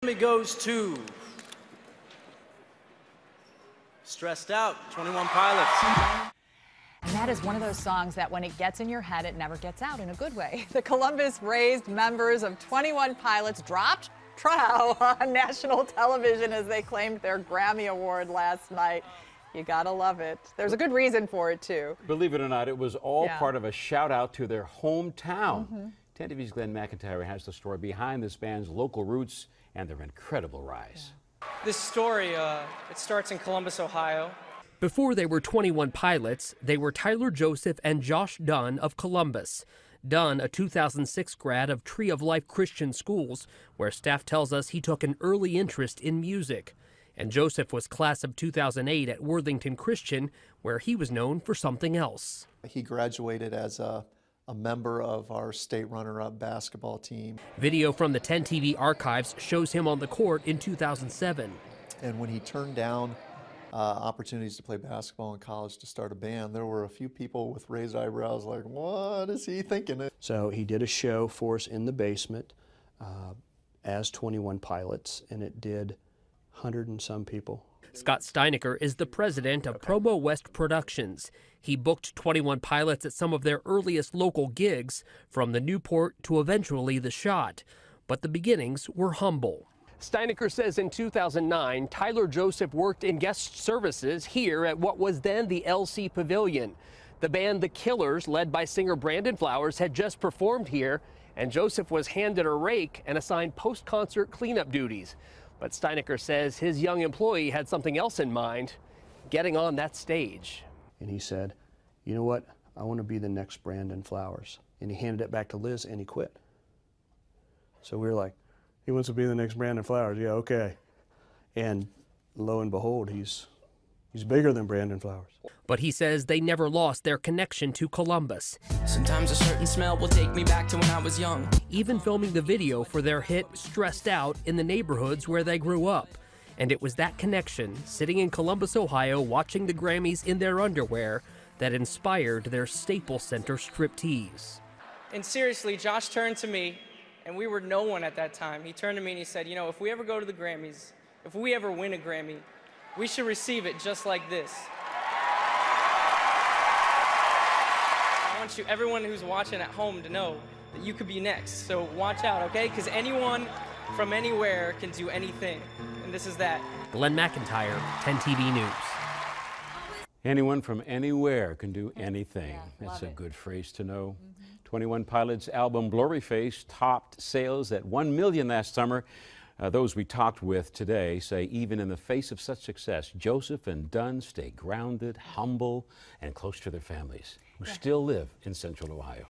Goes to Stressed Out, 21 Pilots. And that is one of those songs that when it gets in your head, it never gets out in a good way. The Columbus-raised members of 21 Pilots dropped trow on national television as they claimed their Grammy Award last night. You gotta love it. There's a good reason for it, too. Believe it or not, it was all part of a shout-out to their hometown. 10 TV's Glenn McIntyre has the story behind this band's local roots and their incredible rise. This story, it starts in Columbus, Ohio. Before they were 21 Pilots, they were Tyler Joseph and Josh Dunn of Columbus. Dunn, a 2006 grad of Tree of Life Christian Schools, where staff tells us he took an early interest in music. And Joseph was class of 2008 at Worthington Christian, where he was known for something else. He graduated as a member of our state runner-up basketball team. Video from the 10 TV archives shows him on the court in 2007. And when he turned down opportunities to play basketball in college to start a band, there were a few people with raised eyebrows like, what is he thinking? So he did a show for us in the basement as 21 Pilots, and it did 100 and some people. Scott Steinecker is the president of Promo West Productions. He booked 21 Pilots at some of their earliest local gigs, from the Newport to eventually the Shot. But the beginnings were humble. Steinecker says in 2009, Tyler Joseph worked in guest services here at what was then the LC Pavilion. The band The Killers, led by singer Brandon Flowers, had just performed here, and Joseph was handed a rake and assigned post-concert cleanup duties. But Steinecker says his young employee had something else in mind, getting on that stage. And he said, you know what, I want to be the next Brandon Flowers. And he handed it back to Liz and he quit. So we were like, he wants to be the next Brandon Flowers, yeah, okay. And lo and behold, he's bigger than Brandon Flowers. But he says they never lost their connection to Columbus. Sometimes a certain smell will take me back to when I was young. Even filming the video for their hit Stressed Out in the neighborhoods where they grew up. And it was that connection, sitting in Columbus, Ohio, watching the Grammys in their underwear, that inspired their Staples Center striptease. And seriously, Josh turned to me, and we were no one at that time. He turned to me and he said, you know, if we ever go to the Grammys, if we ever win a Grammy, we should receive it just like this. I want you, everyone who's watching at home, to know that you could be next. So watch out, okay? Because anyone from anywhere can do anything. And this is that. Glenn McIntyre, 10 TV News. Anyone from anywhere can do anything. Yeah, That's a good phrase to know. 21 Pilots' album Blurryface topped sales at 1 million last summer. Those we talked with today say even in the face of such success, Joseph and Dunn stay grounded, humble, and close to their families, who still live in Central Ohio.